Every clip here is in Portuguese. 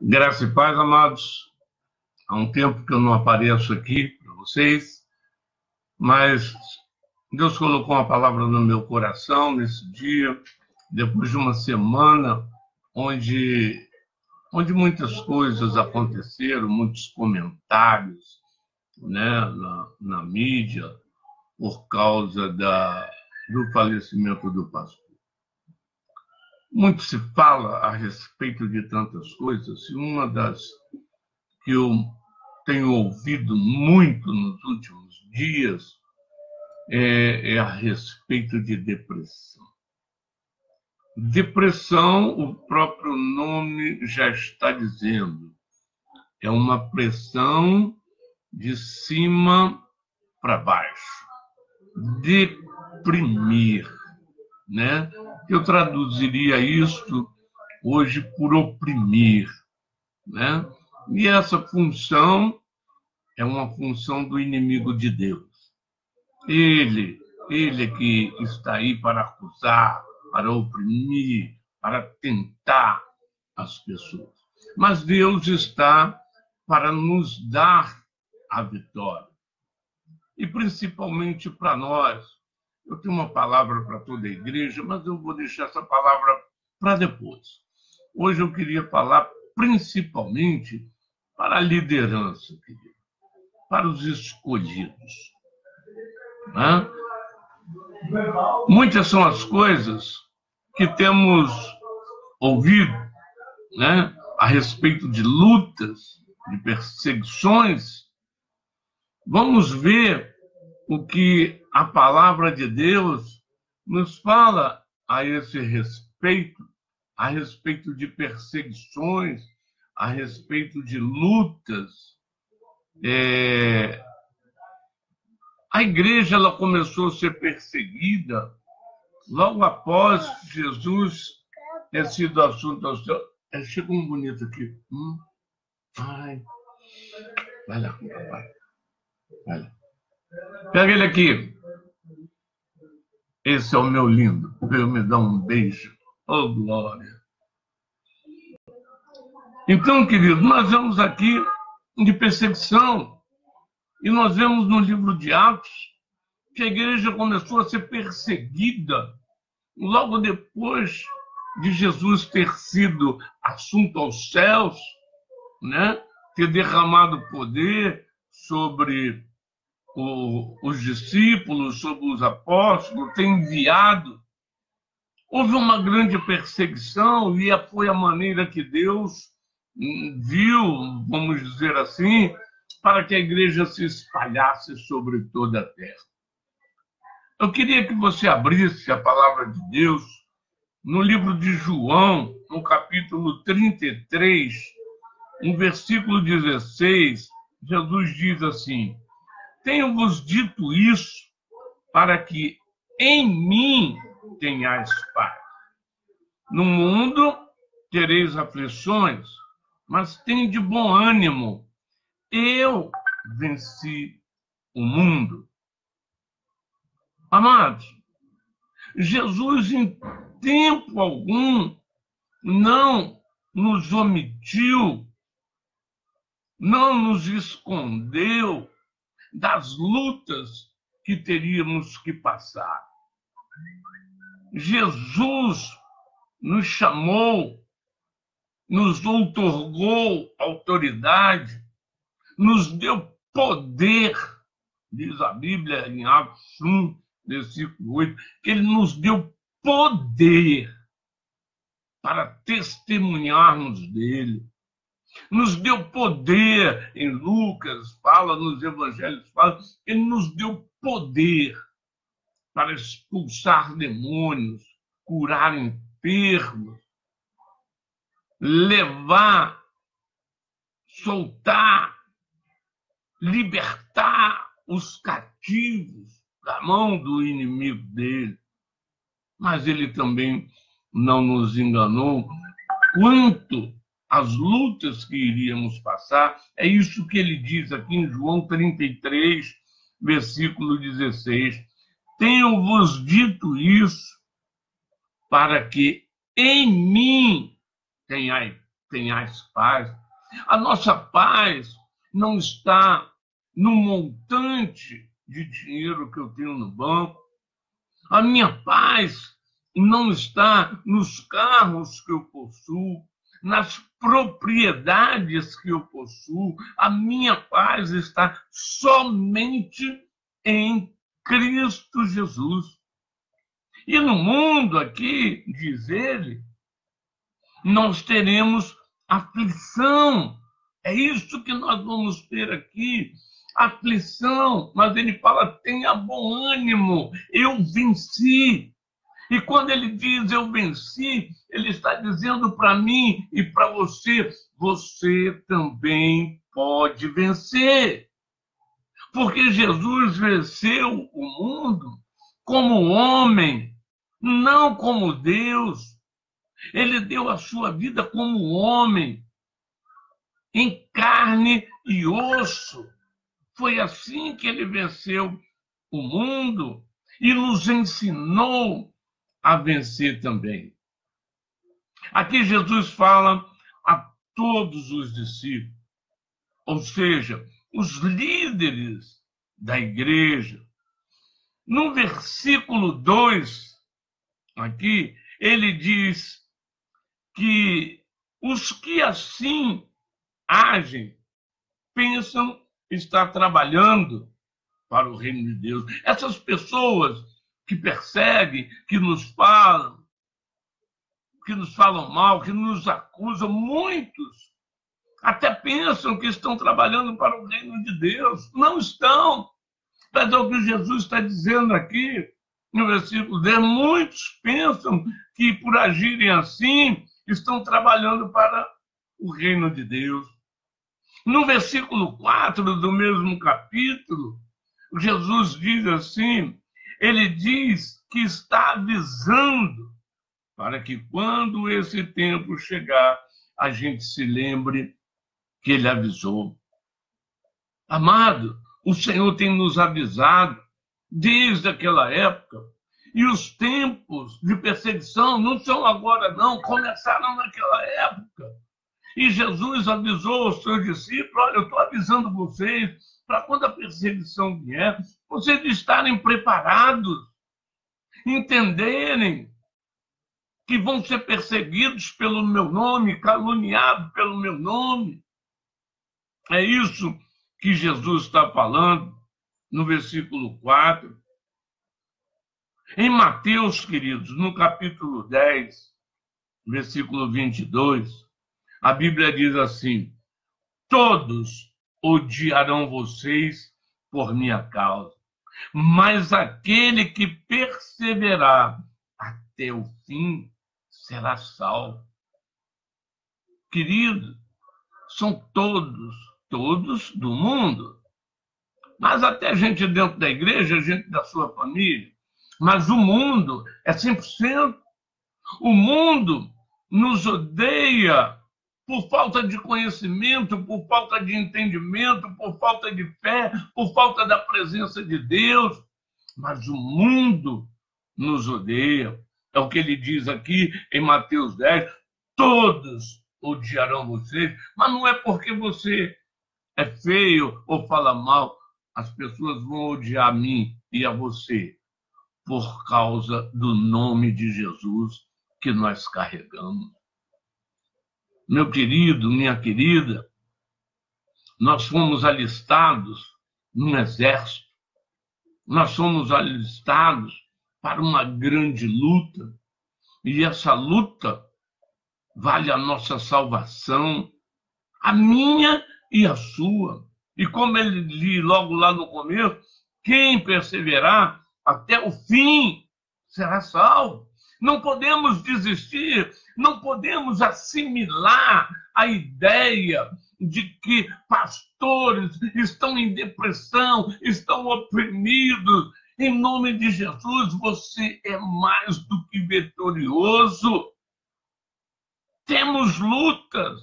Graça e paz, amados. Há um tempo que eu não apareço aqui para vocês, mas Deus colocou uma palavra no meu coração nesse dia, depois de uma semana onde muitas coisas aconteceram, muitos comentários, né, na mídia, por causa do falecimento do pastor. Muito se fala a respeito de tantas coisas, e uma das que eu tenho ouvido muito nos últimos dias é a respeito de depressão. Depressão, o próprio nome já está dizendo, é uma pressão de cima para baixo, deprimir, né? Eu traduziria isto hoje por oprimir, né? E essa função é uma função do inimigo de Deus. Ele é que está aí para acusar, para oprimir, para tentar as pessoas. Mas Deus está para nos dar a vitória. E principalmente para nós. Eu tenho uma palavra para toda a igreja, mas eu vou deixar essa palavra para depois. Hoje eu queria falar principalmente para a liderança, querido, para os escolhidos. Né? Muitas são as coisas que temos ouvido, né, a respeito de lutas, de perseguições. Vamos ver o que a palavra de Deus nos fala a esse respeito, a respeito de perseguições, a respeito de lutas. A igreja ela começou a ser perseguida logo após Jesus ter sido assunto ao céu. Chegou um bonito aqui. Ai. Vai lá com o papai. Vai lá. Pega ele aqui. Esse é o meu lindo. Veio me dar um beijo. Oh, glória. Então, querido, nós vemos aqui de perseguição. E nós vemos no livro de Atos que a igreja começou a ser perseguida logo depois de Jesus ter sido assunto aos céus, né? Ter derramado poder sobre os discípulos, sobre os apóstolos, ter enviado. Houve uma grande perseguição e foi a maneira que Deus viu, vamos dizer assim, para que a igreja se espalhasse sobre toda a terra. Eu queria que você abrisse a palavra de Deus no livro de João, no capítulo 33, no versículo 16, Jesus diz assim: tenho-vos dito isso para que em mim tenhais paz. No mundo tereis aflições, mas tende bom ânimo. Eu venci o mundo. Amados, Jesus em tempo algum não nos omitiu, não nos escondeu das lutas que teríamos que passar. Jesus nos chamou, nos outorgou autoridade, nos deu poder, diz a Bíblia em Atos 1, versículo 8, que ele nos deu poder para testemunharmos dele. Nos deu poder, em Lucas, fala nos evangelhos, fala, ele nos deu poder para expulsar demônios, curar enfermos, levar, soltar, libertar os cativos da mão do inimigo dele. Mas ele também não nos enganou quanto às lutas que iríamos passar. É isso que ele diz aqui em João 33, versículo 16. Tenho-vos dito isso para que em mim tenhais paz. A nossa paz não está no montante de dinheiro que eu tenho no banco. A minha paz não está nos carros que eu possuo, nas propriedades que eu possuo. A minha paz está somente em Cristo Jesus. E no mundo aqui, diz ele, nós teremos aflição. É isso que nós vamos ter aqui, aflição. Mas ele fala, tenha bom ânimo, eu venci. E quando ele diz eu venci, ele está dizendo para mim e para você, você também pode vencer. Porque Jesus venceu o mundo como homem, não como Deus. Ele deu a sua vida como homem, em carne e osso. Foi assim que ele venceu o mundo e nos ensinou a vencer também. Aqui Jesus fala a todos os discípulos, ou seja, os líderes da igreja. No versículo 2, aqui, ele diz que os que assim agem pensam estar trabalhando para o reino de Deus. Essas pessoas que perseguem, que nos falam mal, que nos acusam, muitos até pensam que estão trabalhando para o reino de Deus. Não estão. Mas é o que Jesus está dizendo aqui no versículo 10. Muitos pensam que por agirem assim estão trabalhando para o reino de Deus. No versículo 4 do mesmo capítulo, Jesus diz assim, ele diz que está avisando para que quando esse tempo chegar, a gente se lembre que ele avisou. Amado, o Senhor tem nos avisado desde aquela época, e os tempos de perseguição não são agora, não, começaram naquela época. E Jesus avisou aos seus discípulos, olha, eu estou avisando vocês, para quando a perseguição vier, vocês estarem preparados, entenderem que vão ser perseguidos pelo meu nome, caluniados pelo meu nome. É isso que Jesus está falando no versículo 4. Em Mateus, queridos, no capítulo 10, versículo 22, a Bíblia diz assim, todos odiarão vocês por minha causa, mas aquele que perseverar até o fim será salvo. Querido, são todos do mundo, mas até gente dentro da igreja, gente da sua família, mas o mundo é 100%. O mundo nos odeia por falta de conhecimento, por falta de entendimento, por falta de fé, por falta da presença de Deus. Mas o mundo nos odeia. É o que ele diz aqui em Mateus 10. Todos odiarão vocês, mas não é porque você é feio ou fala mal. As pessoas vão odiar a mim e a você por causa do nome de Jesus que nós carregamos. Meu querido, minha querida, nós fomos alistados num exército, nós fomos alistados para uma grande luta, e essa luta vale a nossa salvação, a minha e a sua. E como ele diz logo lá no começo, quem perseverar até o fim será salvo. Não podemos desistir, não podemos assimilar a ideia de que pastores estão em depressão, estão oprimidos. Em nome de Jesus, você é mais do que vitorioso. Temos lutas,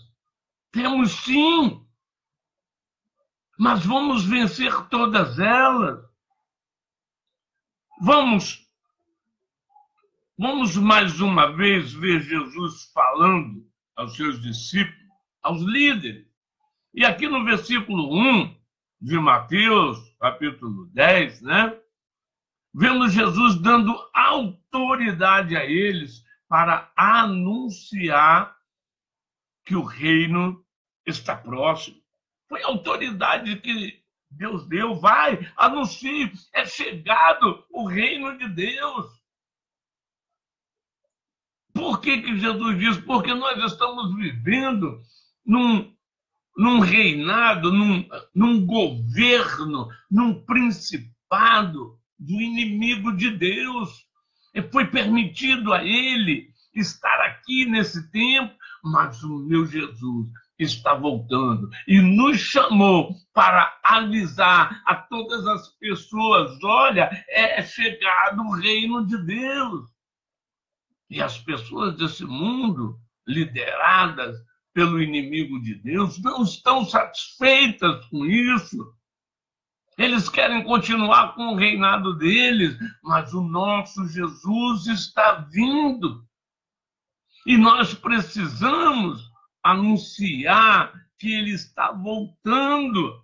temos sim, mas vamos vencer todas elas. Vamos mais uma vez ver Jesus falando aos seus discípulos aos líderes. E aqui no versículo 1 de Mateus, capítulo 10, né? Vemos Jesus dando autoridade a eles para anunciar que o reino está próximo. Foi a autoridade que Deus deu. Vai, anuncie, é chegado o reino de Deus. Por que Jesus diz? Porque nós estamos vivendo num reinado, num governo, num principado do inimigo de Deus. E foi permitido a ele estar aqui nesse tempo, mas o meu Jesus está voltando e nos chamou para avisar a todas as pessoas: olha, é chegado o reino de Deus. E as pessoas desse mundo, lideradas pelo inimigo de Deus, não estão satisfeitas com isso. Eles querem continuar com o reinado deles, mas o nosso Jesus está vindo. E nós precisamos anunciar que ele está voltando.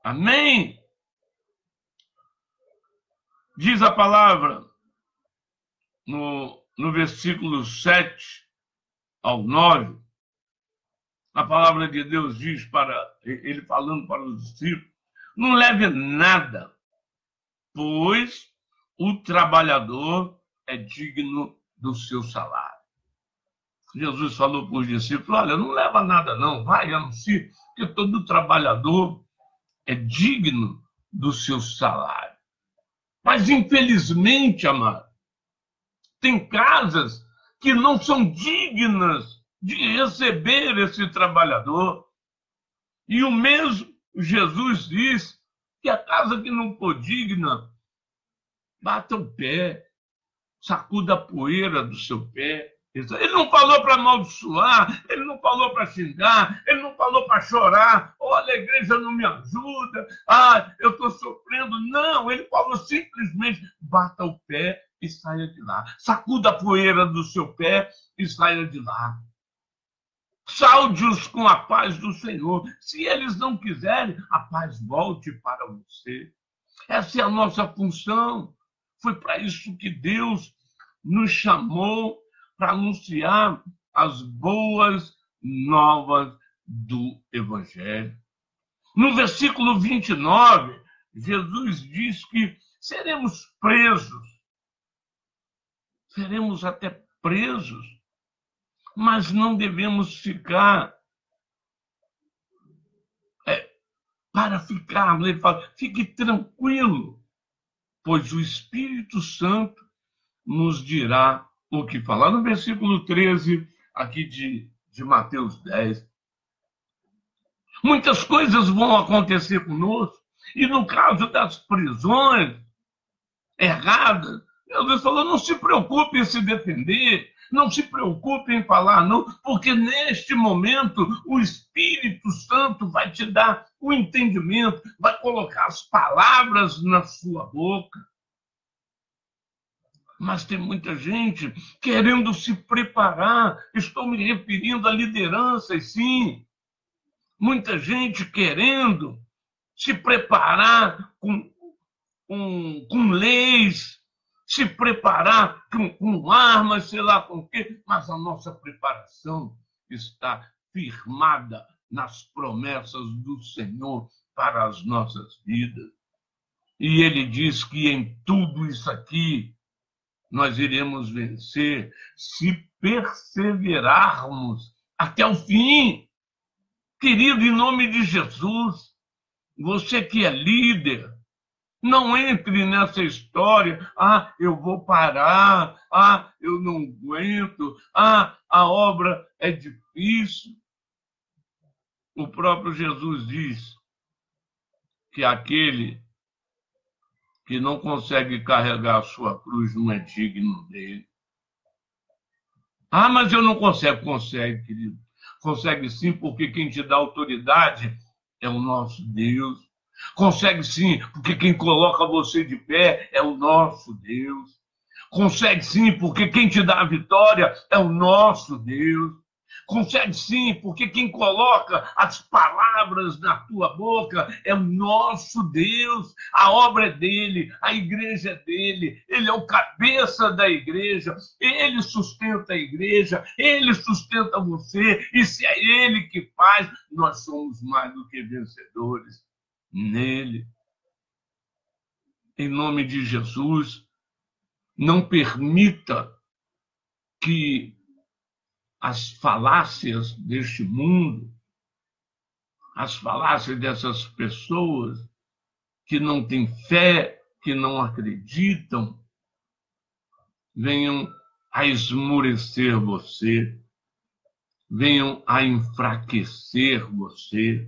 Amém? Diz a palavra no versículo 7 ao 9, a palavra de Deus diz, para ele falando para os discípulos: não leve nada, pois o trabalhador é digno do seu salário. Jesus falou para os discípulos: olha, não leva nada não, vai, anuncie, porque todo trabalhador é digno do seu salário. Mas, infelizmente, amado, tem casas que não são dignas de receber esse trabalhador. E o mesmo Jesus diz que a casa que não for digna, bata o pé, sacuda a poeira do seu pé. Ele não falou para amaldiçoar, ele não falou para xingar, ele não falou para chorar: olha, a igreja não me ajuda, eu estou sofrendo. Não, ele falou simplesmente: bata o pé e saia de lá. Sacuda a poeira do seu pé e saia de lá. Salde-os com a paz do Senhor. Se eles não quiserem, a paz volte para você. Essa é a nossa função. Foi para isso que Deus nos chamou, para anunciar as boas novas do Evangelho. No versículo 29, Jesus diz que seremos presos. Seremos até presos, mas não devemos ficar para ficar. Ele fala: fique tranquilo, pois o Espírito Santo nos dirá o que falar. No versículo 13, aqui de Mateus 10. Muitas coisas vão acontecer conosco, e no caso das prisões erradas, Jesus falou: não se preocupe em se defender, não se preocupe em falar, não, porque neste momento o Espírito Santo vai te dar o entendimento, vai colocar as palavras na sua boca. Mas tem muita gente querendo se preparar. Estou me referindo a lideranças, sim. Muita gente querendo se preparar com leis, se preparar com armas, sei lá com o quê, mas a nossa preparação está firmada nas promessas do Senhor para as nossas vidas. E ele diz que em tudo isso aqui nós iremos vencer se perseverarmos até o fim. Querido, em nome de Jesus, você que é líder, não entre nessa história: eu vou parar, eu não aguento, a obra é difícil. O próprio Jesus diz que aquele que não consegue carregar a sua cruz não é digno dele. Mas eu não consigo. Consegue, querido. Consegue sim, porque quem te dá autoridade é o nosso Deus. Consegue sim, porque quem coloca você de pé é o nosso Deus. Consegue sim, porque quem te dá a vitória é o nosso Deus. Concede sim, porque quem coloca as palavras na tua boca é o nosso Deus. A obra é dele, a igreja é dele, ele é o cabeça da igreja, ele sustenta a igreja, ele sustenta você, e se é ele que faz, nós somos mais do que vencedores nele. Em nome de Jesus, não permita que as falácias deste mundo, as falácias dessas pessoas que não têm fé, que não acreditam, venham a esmorecer você, venham a enfraquecer você.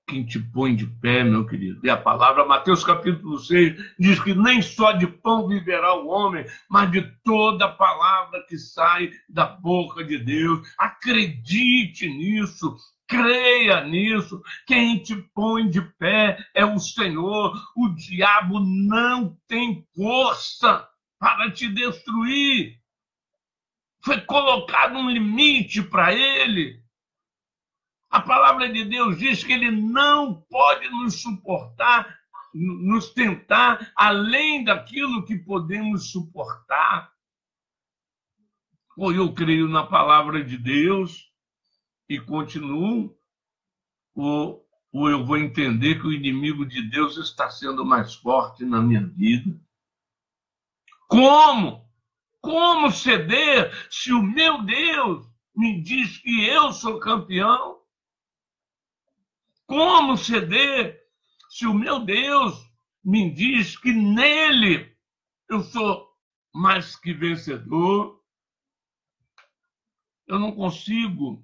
Quem te põe de pé, meu querido. E a palavra, Mateus capítulo 6, diz que nem só de pão viverá o homem, mas de toda palavra que sai da boca de Deus. Acredite nisso, creia nisso. Quem te põe de pé é o Senhor. O diabo não tem força para te destruir. Foi colocado um limite para ele. A palavra de Deus diz que ele não pode nos suportar, nos tentar além daquilo que podemos suportar. Ou eu creio na palavra de Deus e continuo, ou eu vou entender que o inimigo de Deus está sendo mais forte na minha vida. Como? Como ceder se o meu Deus me diz que eu sou campeão? Como ceder se o meu Deus me diz que nele eu sou mais que vencedor? Eu não consigo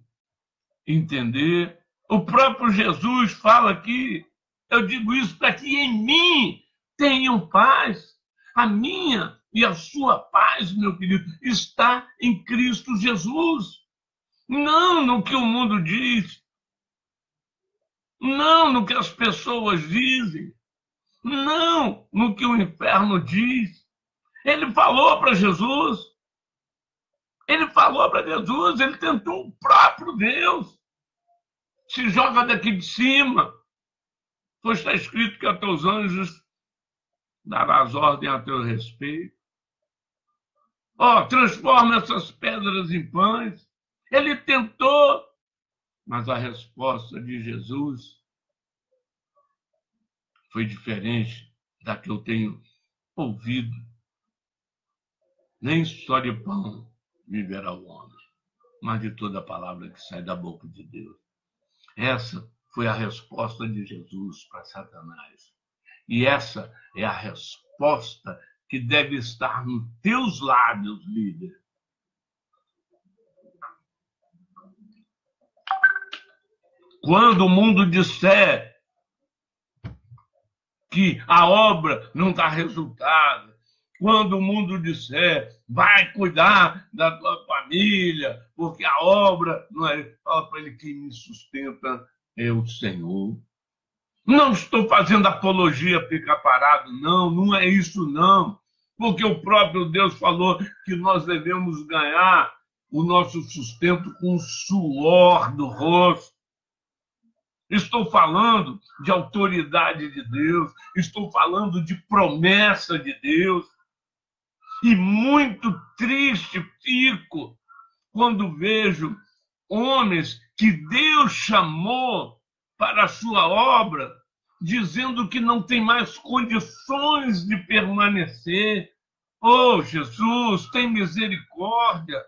entender. O próprio Jesus fala aqui, eu digo isso para que em mim tenham paz. A minha e a sua paz, meu querido, está em Cristo Jesus. Não no que o mundo diz, não no que as pessoas dizem, não no que o inferno diz. Ele falou para Jesus, ele tentou o próprio Deus. Se joga daqui de cima, pois está escrito que a teus anjos darás ordem a teu respeito. Transforma essas pedras em pães. Ele tentou, mas a resposta de Jesus foi diferente da que eu tenho ouvido. Nem só de pão viverá o homem, mas de toda a palavra que sai da boca de Deus. Essa foi a resposta de Jesus para Satanás. E essa é a resposta que deve estar nos teus lábios, líder. Quando o mundo disser que a obra não dá resultado, quando o mundo disser vai cuidar da tua família, porque a obra não é... Fala para ele: quem me sustenta é o Senhor. Não estou fazendo apologia, ficar parado, não é isso não, porque o próprio Deus falou que nós devemos ganhar o nosso sustento com o suor do rosto. Estou falando de autoridade de Deus, estou falando de promessa de Deus. E muito triste fico quando vejo homens que Deus chamou para a sua obra, dizendo que não tem mais condições de permanecer. Oh, Jesus, tem misericórdia.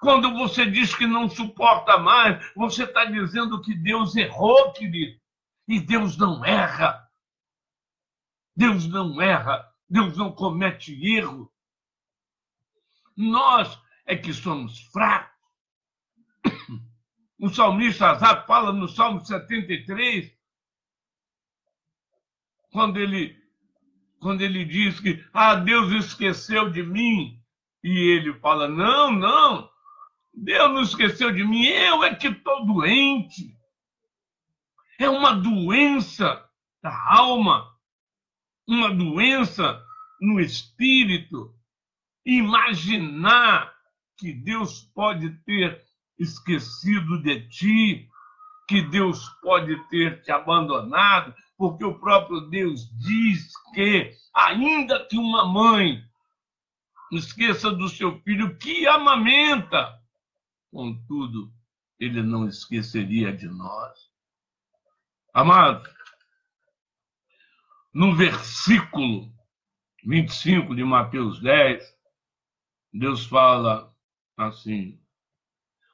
Quando você diz que não suporta mais, você está dizendo que Deus errou, querido. E Deus não erra. Deus não erra. Deus não comete erro. Nós é que somos fracos. O salmista Asaf fala no Salmo 73, quando ele diz que Deus esqueceu de mim. E ele fala: não, Deus não esqueceu de mim, eu é que estou doente. É uma doença da alma, uma doença no espírito. Imaginar que Deus pode ter esquecido de ti, que Deus pode ter te abandonado, porque o próprio Deus diz que, ainda que uma mãe esqueça do seu filho que amamenta, contudo, ele não esqueceria de nós. Amado, no versículo 25 de Mateus 10, Deus fala assim: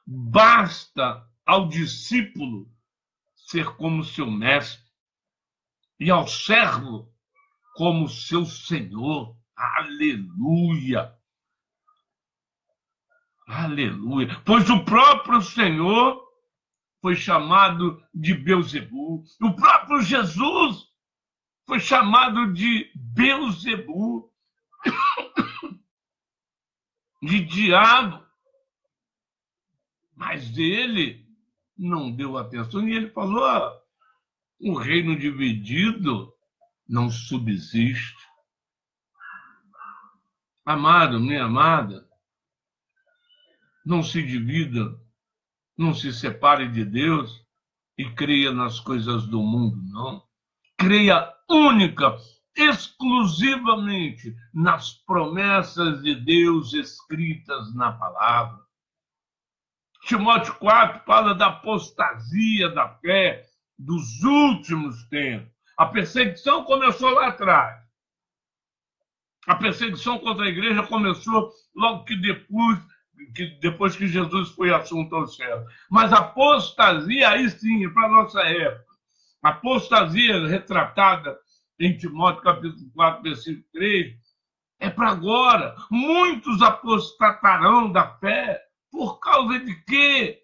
basta ao discípulo ser como seu mestre e ao servo como seu senhor. Aleluia! Aleluia! Pois o próprio Senhor foi chamado de Belzebu. O próprio Jesus foi chamado de Belzebu, de diabo. Mas ele não deu atenção e ele falou: um reino dividido não subsiste. Amado, minha amada, não se divida, não se separe de Deus e creia nas coisas do mundo, não. Creia única, exclusivamente nas promessas de Deus escritas na palavra. Timóteo 4 fala da apostasia da fé dos últimos tempos. A perseguição começou lá atrás. A perseguição contra a igreja começou logo que depois que Jesus foi assunto ao céu. Mas a apostasia, aí sim, é para a nossa época. A apostasia retratada em Timóteo capítulo 4, versículo 3, é para agora. Muitos apostatarão da fé. Por causa de quê?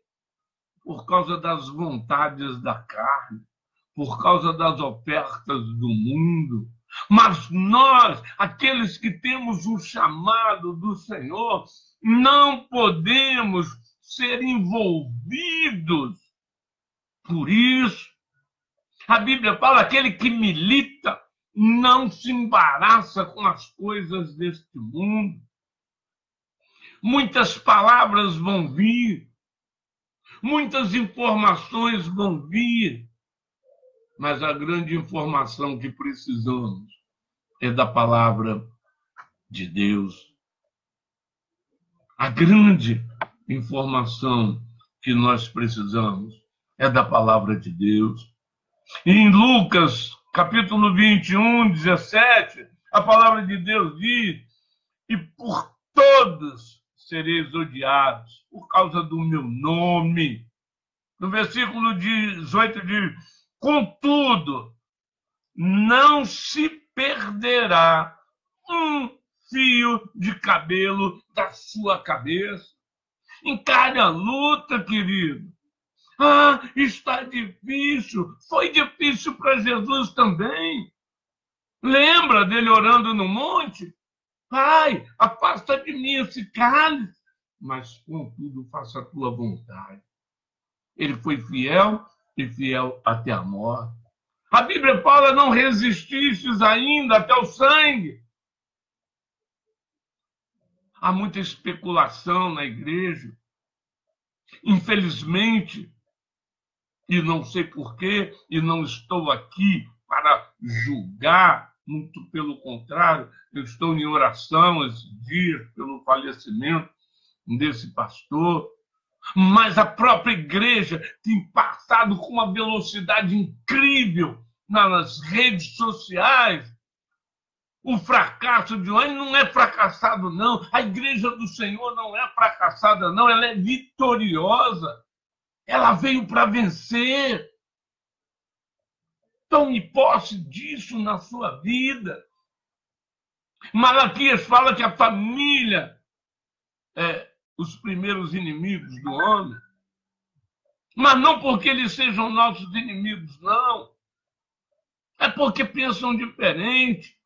Por causa das vontades da carne, por causa das ofertas do mundo. Mas nós, aqueles que temos o chamado do Senhor, não podemos ser envolvidos por isso. A Bíblia fala: aquele que milita não se embaraça com as coisas deste mundo. Muitas palavras vão vir, muitas informações vão vir, mas a grande informação que precisamos é da palavra de Deus. A grande informação que nós precisamos é da palavra de Deus. E em Lucas, capítulo 21, 17, a palavra de Deus diz: e por todos sereis odiados por causa do meu nome. No versículo 18 diz: contudo, não se perderá um fio de cabelo da sua cabeça. Encare a luta, querido. Está difícil. Foi difícil para Jesus também. Lembra dele orando no monte? Pai, afasta de mim esse cálice, mas contudo faça a tua vontade. Ele foi fiel e fiel até a morte. A Bíblia fala: não resististes ainda até o sangue. Há muita especulação na igreja. Infelizmente, e não sei porquê, e não estou aqui para julgar, muito pelo contrário, eu estou em oração esses dias pelo falecimento desse pastor, mas a própria igreja tem passado com uma velocidade incrível nas redes sociais. O fracasso de hoje não é fracassado, não. A igreja do Senhor não é fracassada, não. Ela é vitoriosa. Ela veio para vencer. Tome posse disso na sua vida. Malaquias fala que a família é os primeiros inimigos do homem. Mas não porque eles sejam nossos inimigos, não. É porque pensam diferente.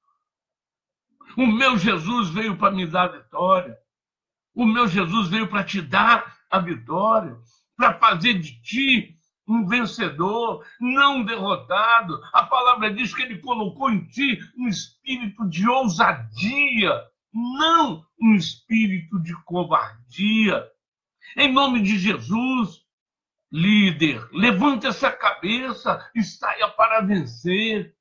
O meu Jesus veio para me dar a vitória. O meu Jesus veio para te dar a vitória, para fazer de ti um vencedor, não derrotado. A palavra diz que ele colocou em ti um espírito de ousadia, não um espírito de covardia. Em nome de Jesus, líder, levante essa cabeça e saia para vencer.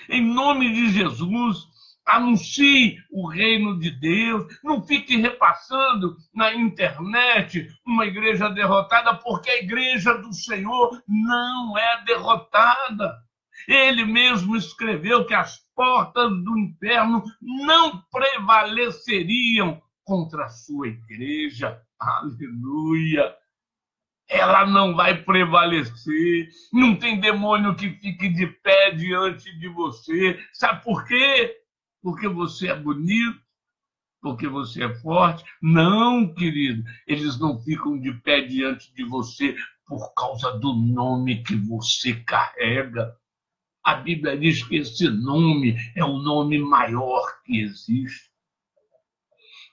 Em nome de Jesus, anuncie o reino de Deus. Não fique repassando na internet uma igreja derrotada, porque a igreja do Senhor não é derrotada. Ele mesmo escreveu que as portas do inferno não prevaleceriam contra a sua igreja. Aleluia! Ela não vai prevalecer. Não tem demônio que fique de pé diante de você. Sabe por quê? Porque você é bonito, porque você é forte. Não, querido, eles não ficam de pé diante de você por causa do nome que você carrega. A Bíblia diz que esse nome é o nome maior que existe.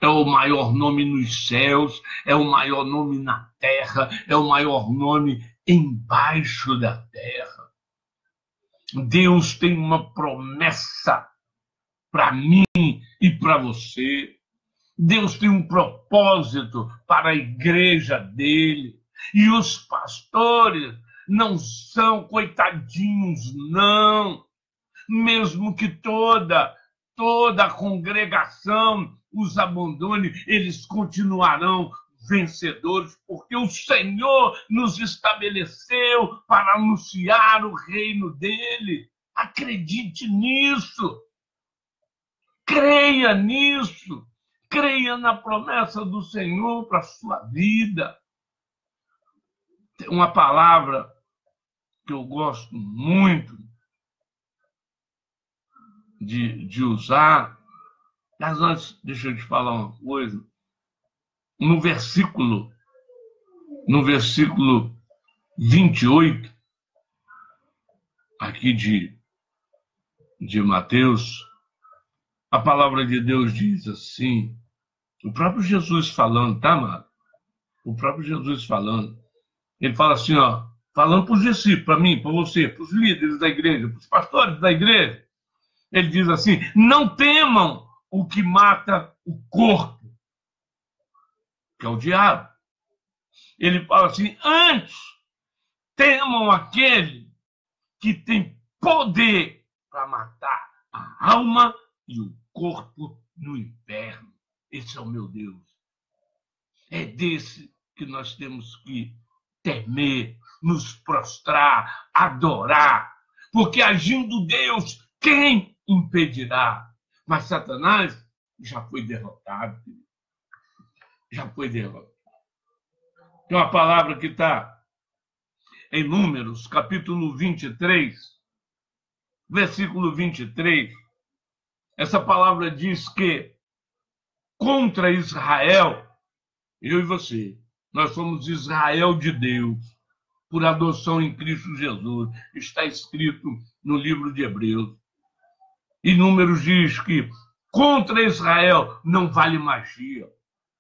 É o maior nome nos céus, é o maior nome na terra, é o maior nome embaixo da terra. Deus tem uma promessa para mim e para você. Deus tem um propósito para a igreja dele. E os pastores não são coitadinhos, não. Mesmo que toda a congregação os abandone, eles continuarão vencedores, porque o Senhor nos estabeleceu para anunciar o reino dele. Acredite nisso. Creia nisso. Creia na promessa do Senhor para a sua vida. Tem uma palavra que eu gosto muito de usar. Mas antes, deixa eu te falar uma coisa. No versículo 28, aqui de Mateus, a palavra de Deus diz assim, o próprio Jesus falando, tá, amado? O próprio Jesus falando. Ele fala assim, ó, falando para os discípulos, para mim, para você, para os líderes da igreja, para os pastores da igreja. Ele diz assim, não temam o que mata o corpo, que é o diabo. Ele fala assim, antes temam aquele que tem poder para matar a alma e o corpo no inferno. Esse é o meu Deus. É desse que nós temos que temer, nos prostrar, adorar, porque agindo Deus, quem impedirá? Mas Satanás já foi derrotado. Já foi derrotado. Tem uma palavra que está em Números, capítulo 23, versículo 23. Essa palavra diz que contra Israel, eu e você, nós somos Israel de Deus, por adoção em Cristo Jesus. Está escrito no livro de Hebreus. E Números diz que contra Israel não vale magia,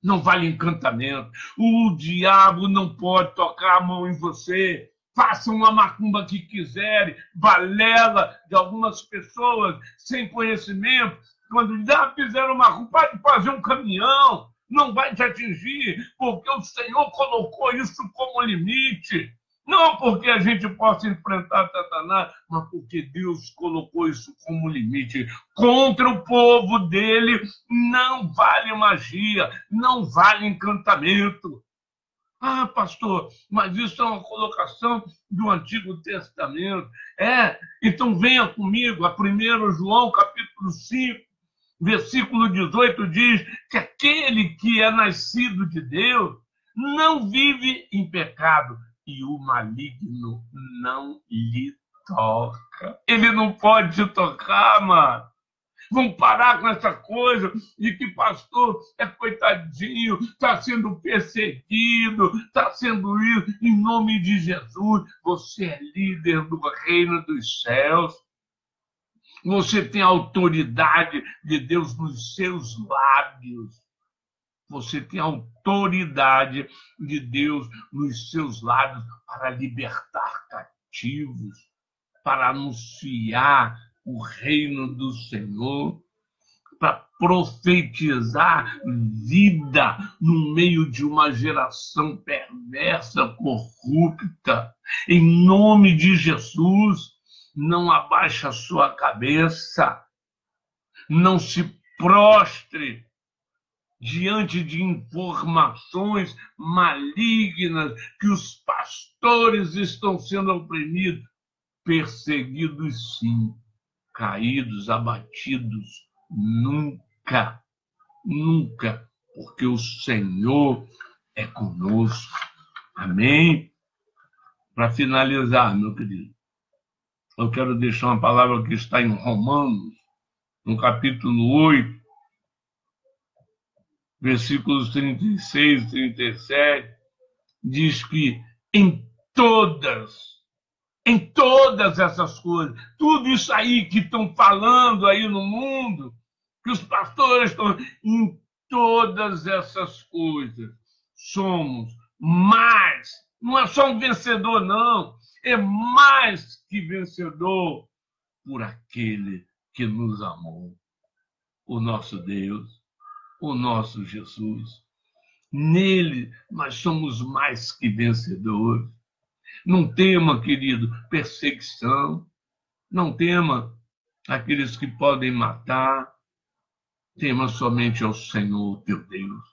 não vale encantamento. O diabo não pode tocar a mão em você. Façam uma macumba que quiserem, balela de algumas pessoas sem conhecimento. Quando já fizeram uma macumba, pode fazer um caminhão, não vai te atingir, porque o Senhor colocou isso como limite. Não porque a gente possa enfrentar Satanás, mas porque Deus colocou isso como limite. Contra o povo dele não vale magia, não vale encantamento. Ah, pastor, mas isso é uma colocação do Antigo Testamento. Então venha comigo a 1 João, capítulo 5, versículo 18, diz que aquele que é nascido de Deus não vive em pecado, e o maligno não lhe toca. Ele não pode te tocar, mano. Vamos parar com essa coisa de que pastor é coitadinho, está sendo perseguido, está sendo isso. Em nome de Jesus, você é líder do reino dos céus. Você tem a autoridade de Deus nos seus lábios. Você tem a autoridade de Deus nos seus lábios para libertar cativos, para anunciar o reino do Senhor, para profetizar vida no meio de uma geração perversa, corrupta. Em nome de Jesus, não abaixe a sua cabeça, não se prostre diante de informações malignas que os pastores estão sendo oprimidos, perseguidos sim, caídos, abatidos, nunca, nunca, porque o Senhor é conosco. Amém? Para finalizar, meu querido, eu quero deixar uma palavra que está em Romanos, no capítulo 8, versículos 36 e 37, diz que em todas essas coisas, tudo isso aí que estão falando aí no mundo, que os pastores estão, em todas essas coisas, somos mais, não é só um vencedor, não, é mais que vencedor por aquele que nos amou, o nosso Deus, o nosso Jesus. Nele nós somos mais que vencedores. Não tema, querido, perseguição. Não tema aqueles que podem matar. Tema somente ao Senhor, teu Deus.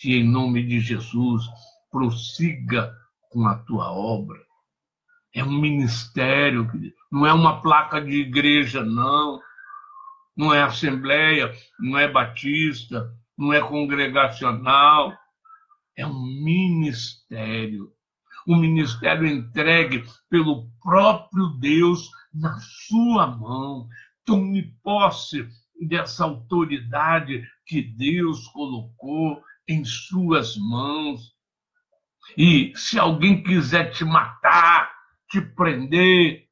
E em nome de Jesus, prossiga com a tua obra. É um ministério, querido. Não é uma placa de igreja, não. Não é assembleia, não é batista, não é congregacional. É um ministério. Um ministério entregue pelo próprio Deus na sua mão. Tome posse dessa autoridade que Deus colocou em suas mãos. E se alguém quiser te matar, te prender,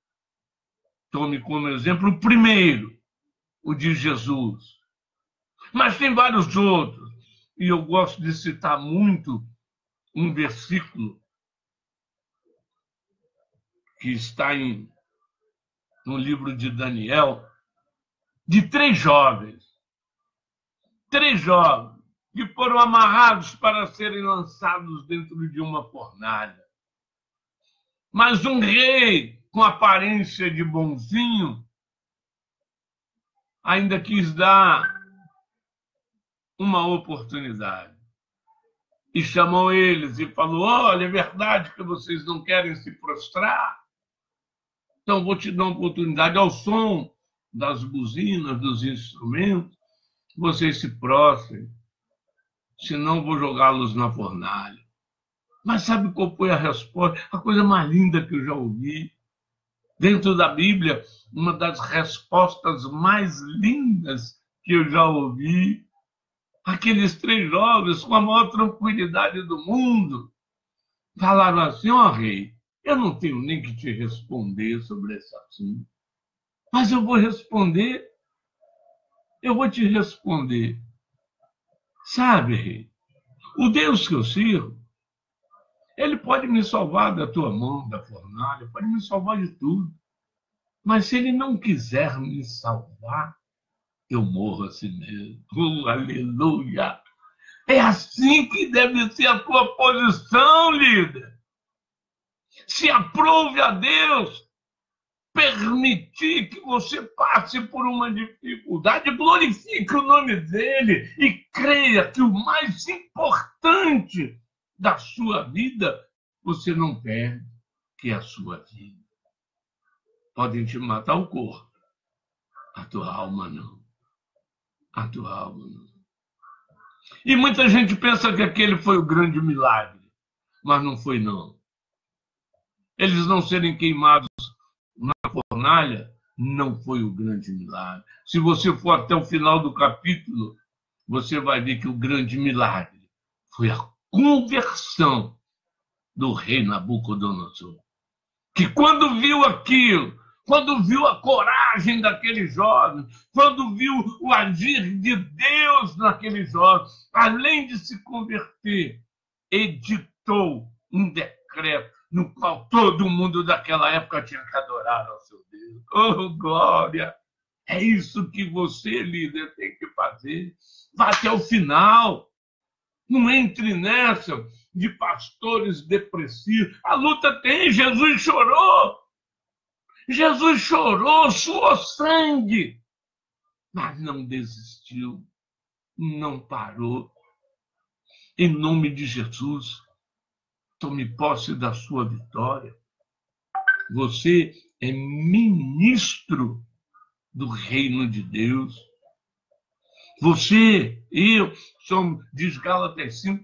tome como exemplo o primeiro, o de Jesus. Mas tem vários outros. E eu gosto de citar muito um versículo que está no livro de Daniel, de três jovens que foram amarrados para serem lançados dentro de uma fornalha. Mas um rei, com aparência de bonzinho, ainda quis dar uma oportunidade. E chamou eles e falou: olha, é verdade que vocês não querem se prostrar? Então vou te dar uma oportunidade. Ao som das buzinas, dos instrumentos, vocês se prostrem, senão vou jogá-los na fornalha. Mas sabe qual foi a resposta? A coisa mais linda que eu já ouvi. Dentro da Bíblia, uma das respostas mais lindas que eu já ouvi. Aqueles três jovens, com a maior tranquilidade do mundo, falaram assim: ó rei, eu não tenho nem que te responder sobre esse assunto, mas eu vou responder. Eu vou te responder. Sabe, rei, o Deus que eu sirvo, ele pode me salvar da tua mão, da fornalha, pode me salvar de tudo. Mas se ele não quiser me salvar, eu morro assim mesmo. Aleluia! É assim que deve ser a tua posição, líder. Se aprove a Deus permitir que você passe por uma dificuldade, glorifique o nome dele e creia que o mais importante da sua vida você não perde, que é a sua vida. Podem te matar o corpo, a tua alma não. A tua alma não. E muita gente pensa que aquele foi o grande milagre, mas não foi, não. Eles não serem queimados na fornalha não foi o grande milagre. Se você for até o final do capítulo, você vai ver que o grande milagre foi a conversão do rei Nabucodonosor. Que quando viu aquilo, quando viu a coragem daquele jovem, quando viu o agir de Deus naquele jovem, além de se converter, editou um decreto no qual todo mundo daquela época tinha que adorar ao seu Deus. Oh, glória! É isso que você, líder, tem que fazer. Vá até o final. Não entre nessa de pastores depressivos. A luta tem, Jesus chorou. Jesus chorou, suou sangue, mas não desistiu, não parou. Em nome de Jesus, tome posse da sua vitória. Você é ministro do reino de Deus. Você, eu, somos, diz Gálatas 5,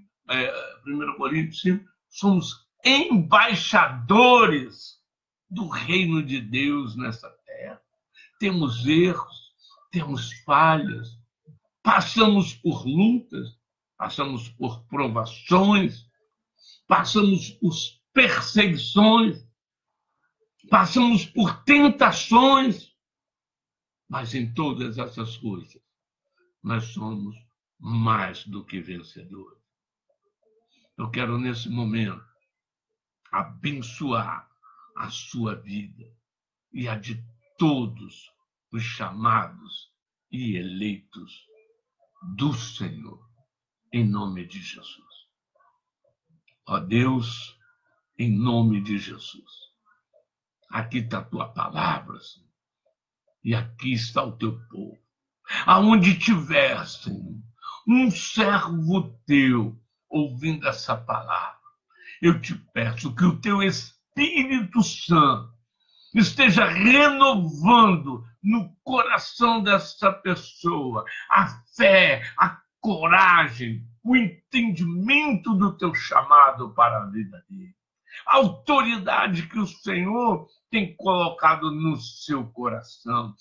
1 Coríntios 5, somos embaixadores do reino de Deus nessa terra. Temos erros, temos falhas, passamos por lutas, passamos por provações, passamos por perseguições, passamos por tentações, mas em todas essas coisas nós somos mais do que vencedores. Eu quero, nesse momento, abençoar a sua vida e a de todos os chamados e eleitos do Senhor, em nome de Jesus. Ó Deus, em nome de Jesus, aqui está a tua palavra, Senhor, e aqui está o teu povo. Aonde tiver, Senhor, um servo teu ouvindo essa palavra, eu te peço que o teu Espírito Santo esteja renovando no coração dessa pessoa a fé, a coragem, o entendimento do teu chamado para a vida dele. A autoridade que o Senhor tem colocado no seu coração.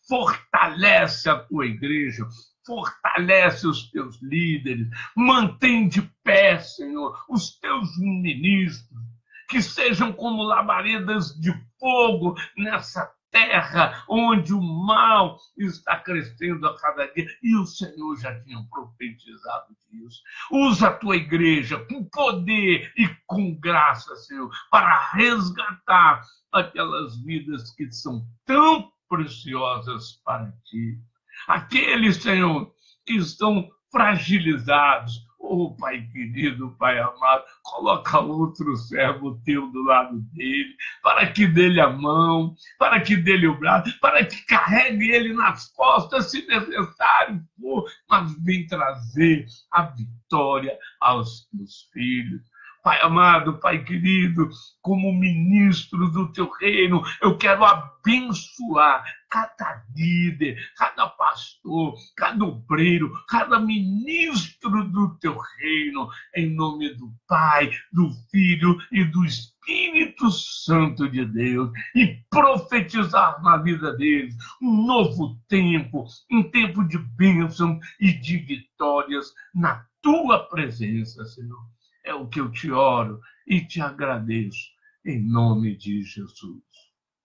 Fortalece a tua igreja, fortalece os teus líderes, mantém de pé, Senhor, os teus ministros, que sejam como labaredas de fogo nessa terra onde o mal está crescendo a cada dia. E o Senhor já tinha profetizado isso. Usa a tua igreja com poder e com graça, Senhor, para resgatar aquelas vidas que são tão preciosas para ti. Aqueles, Senhor, que estão fragilizados. Oh, Pai querido, Pai amado, coloca outro servo teu do lado dele, para que dê-lhe a mão, para que dê-lhe o braço, para que carregue ele nas costas, se necessário for, mas vem trazer a vitória aos teus filhos. Pai amado, Pai querido, como ministro do teu reino, eu quero abençoar cada líder, cada pastor, cada obreiro, cada ministro do teu reino, em nome do Pai, do Filho e do Espírito Santo de Deus, e profetizar na vida deles um novo tempo, um tempo de bênção e de vitórias na tua presença, Senhor. É o que eu te oro e te agradeço, em nome de Jesus.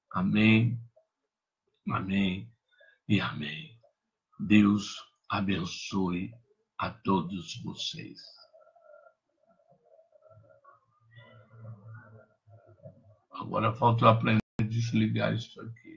Amém, amém e amém. Deus abençoe a todos vocês. Agora falta eu aprender a desligar isso aqui.